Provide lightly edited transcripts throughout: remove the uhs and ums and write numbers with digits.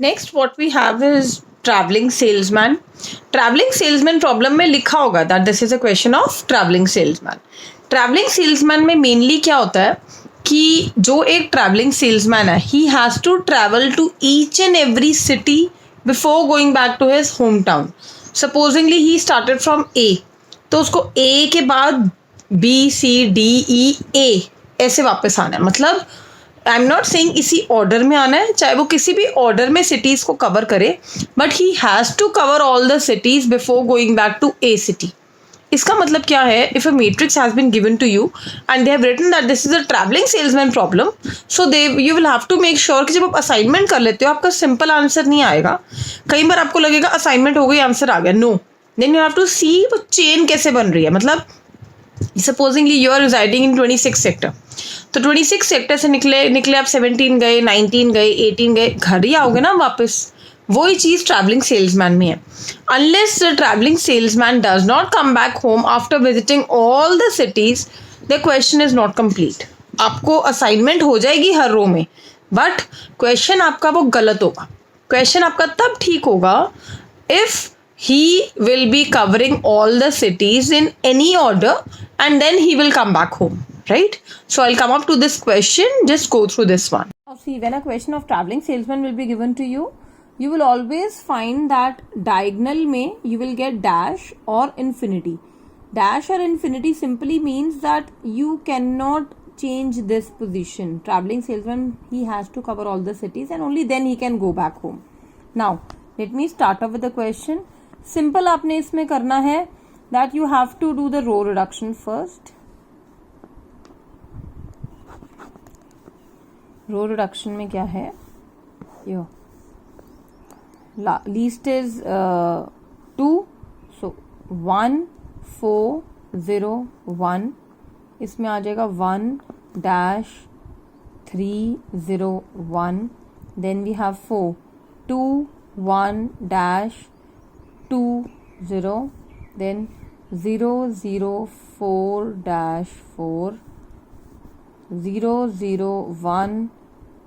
Next what we have is travelling salesman. Travelling salesman problem में लिखा होगा that this is a question of travelling salesman. Travelling salesman में mainly क्या होता है कि जो एक ट्रैवलिंग सेल्समैन है he has to travel to each and every city before going back to his home town. Supposingly he started from A, तो उसको ए के बाद बी सी डी ई ए ऐसे वापस आना है. मतलब आई एम नॉट सेइंग इसी ऑर्डर में आना है, चाहे वो किसी भी ऑर्डर में सिटीज को कवर करे, but he has to cover all the cities before going back to a city. इसका मतलब क्या है, if a matrix has been given to you and they have written that this is a travelling salesman problem, so they you will have to make sure कि जब आप assignment कर लेते हो आपका सिंपल आंसर नहीं आएगा. कई बार आपको लगेगा असाइनमेंट हो गई आंसर आ गया, no, then you have to see वो चेन कैसे बन रही है. मतलब supposingly you are residing in 26 sector, तो 26 सेक्टर से निकले आप 17 गए, 19 गए, 18 गए, घर ही आओगे ना वापस. वही चीज ट्रैवलिंग सेल्समैन में है. Unless the travelling salesman does not come back home after visiting all the cities, the question is not complete. आपको असाइनमेंट हो जाएगी हर रो में, बट क्वेश्चन आपका वो गलत होगा. क्वेश्चन आपका तब ठीक होगा if he will be covering all the cities in any order and then he will come back home, right? So I'll come up to this question, just go through this one. Now see, when a question of traveling salesman will be given to you, you will always find that diagonal mein you will get dash or infinity. Dash or infinity simply means that you cannot change this position. Traveling salesman, he has to cover all the cities and only then he can go back home. Now let me start off with the question. Simple आपने इसमें करना है that you have to do the row reduction first. Row reduction में क्या है, यो least is 2, so 1 4 0 1, इसमें आ जाएगा 1 dash 3 0 1, then we have 4 2 1 dash 2 0, then 0 0 4 dash 4 0 0 1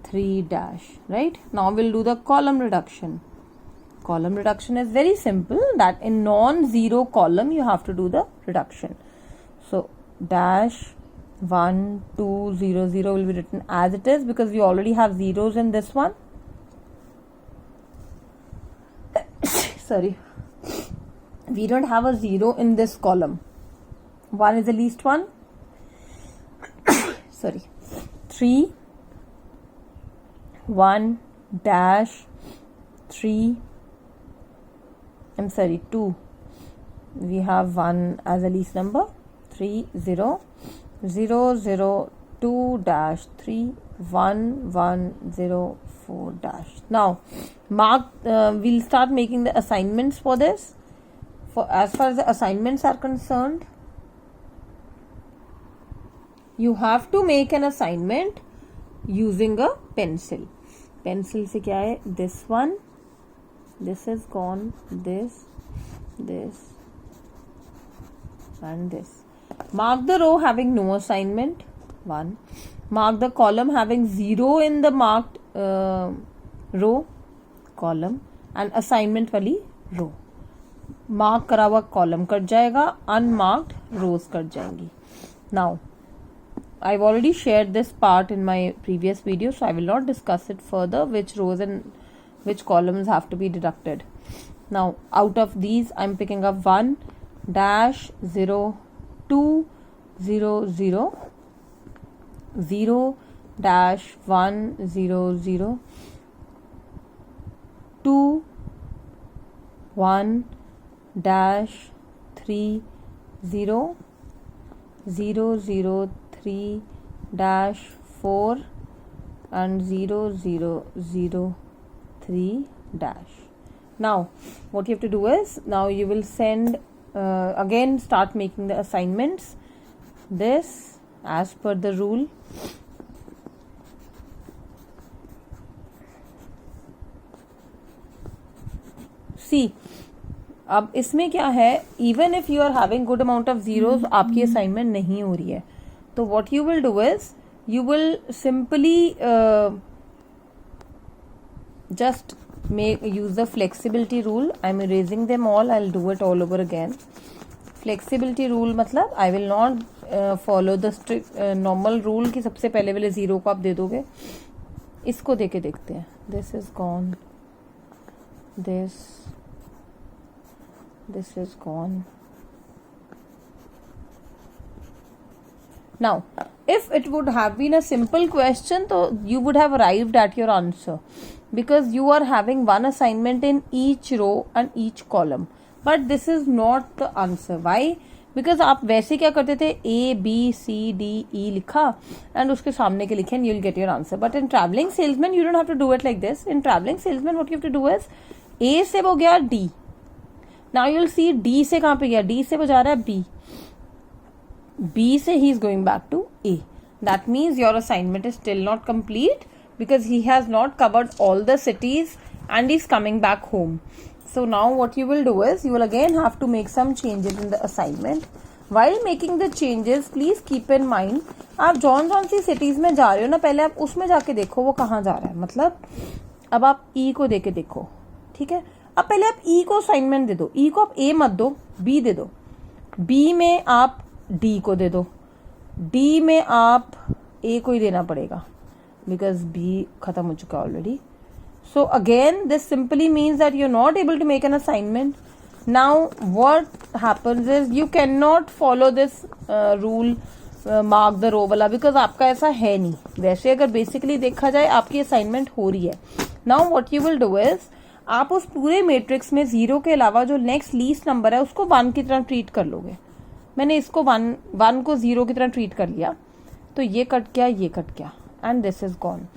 3 dash, right? Now we'll do the column reduction. Column reduction is very simple, that in non-zero column you have to do the reduction. So dash 1 2 0 0 will be written as it is because we already have zeros in this one. Sorry, we don't have a zero in this column. 1 is the least one. Sorry, 3 1 dash 3, I'm sorry 2, we have 1 as a least number. 3 0 0 0 2 dash 3 1 1 0 4 dash. Now mark, we'll start making the assignments for this. For as far as the assignments are concerned, you have to make an assignment using a pencil. Pencil से क्या है, this one, this is gone, this and this. Mark the row having no assignment, 1. Mark the column having 0 in the marked row, column, and assignment वाली row. Mark करा हुआ column cut जाएगा, unmarked रोज cut जाएंगी. Now I've already shared this part in my previous video, so I will not discuss it further, which rows and which columns have to be deducted. Now out of these I'm picking up 1 dash 0 2 0 0 0 dash 1 0 0 2 1 dash 3 0 0 0 3 dash 4 and 0 0 0 3 dash. Now what you have to do is, now you will send again start making the assignments, this as per the rule. See, अब इसमें क्या है, even if you are having good amount of zeros, आपकी assignment नहीं हो रही है, तो what you will do is you will simply just use the flexibility rule. I'm erasing them all. I'll do it all over again. Flexibility rule मतलब I will not follow the strict normal rule कि सबसे पहले वाले 0 को आप दे दोगे. इसको देके देखते हैं. This is gone. This is gone. Now, if it would have been a simple question, so you would have arrived at your answer because you are having one assignment in each row and each column. But this is not the answer. Why? Because आप वैसे क्या करते थे, A, B, C, D, E लिखा and उसके सामने के लिखे and you'll get your answer. But in traveling salesman, you don't have to do it like this. In traveling salesman, what you have to do is A से वो गया D. Now you'll see D से कहाँ पे गया? D से वो जा रहा है B. B से he is going back to A. That means your assignment is still not complete because he has not covered all the cities and he's coming back home. So now what you will do is you will again have to make some changes in the assignment. While making the changes, please keep in mind आप जौन सी cities में जा रहे हो ना, पहले आप उसमें जाके देखो वो कहाँ जा रहा है. मतलब अब आप E को देके देखो, ठीक है. अब पहले आप E को असाइनमेंट दे दो. E को आप A मत दो, B दे दो. B में आप D को दे दो. D में आप A को ही देना पड़ेगा because B खत्म हो चुका already. So again, this simply means that you're not able to make an assignment. Now what happens is you cannot follow this rule mark the row वाला because आपका ऐसा है नहीं. वैसे अगर बेसिकली देखा जाए आपकी असाइनमेंट हो रही है. Now what you will do is आप उस पूरे मैट्रिक्स में 0 के अलावा जो नेक्स्ट लीस्ट नंबर है उसको 1 की तरह ट्रीट कर लोगे. मैंने इसको 1 को 0 की तरह ट्रीट कर लिया तो ये कट गया, ये कट गया एंड दिस इज गॉन.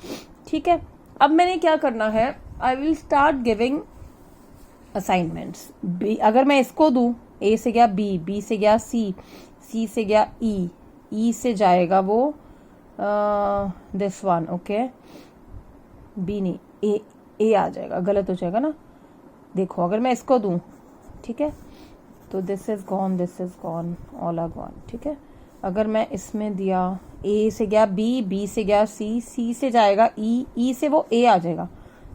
ठीक है. अब मैंने क्या करना है, I will start giving assignments. अगर मैं इसको दूं, A से गया B, B से गया C, C से गया E, E से जाएगा वो दिस वन, ओके. B नहीं, A आ जाएगा, गलत हो जाएगा ना. देखो अगर मैं इसको दूं, ठीक है, तो this is gone, this is gone, all are gone. ठीक है. अगर मैं इसमें दिया A से गया B, B से गया C, C से जाएगा E, E से वो A आ जाएगा,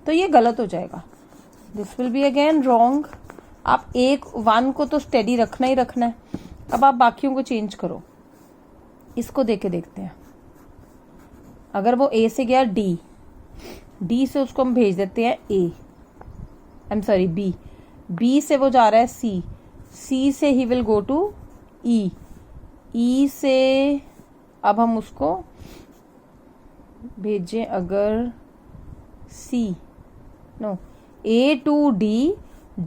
तो ये गलत हो जाएगा. This will be again wrong. आप 1 को तो स्टेडी रखना ही रखना है. अब आप बाकियों को चेंज करो. इसको देके देखते हैं. अगर वो A से गया D, D से उसको हम भेज देते हैं A, I am sorry B, B से वो जा रहा है C, C से he will go to E, E से अब हम उसको भेजें अगर C, no, A to D,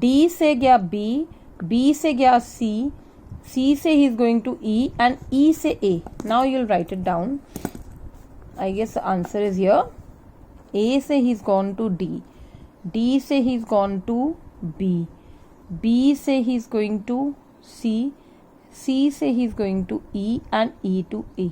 D से गया B, B से गया C, C से he is going to E and E से A. Now you'll write it down. I guess the answer is here. A से he's gone to D, D से he's gone to B, B से he's going to C, C से he's going to E and E to A.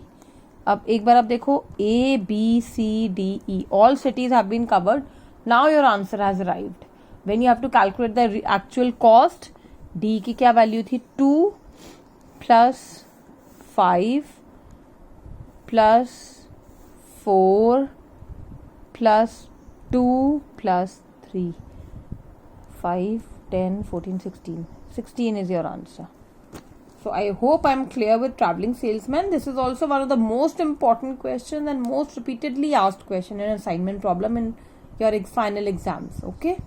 अब एक बार आप देखो A, B, C, D, E, all cities have been covered. Now your answer has arrived. When you have to calculate the actual cost, D की क्या value थी, 2 plus 5 plus 4 plus 2 plus 3, 5, 10, 14, 16. 16 is your answer. So I hope I'm clear with traveling salesman. This is also one of the most important questions and most repeatedly asked question in assignment problem in your final exams. Okay.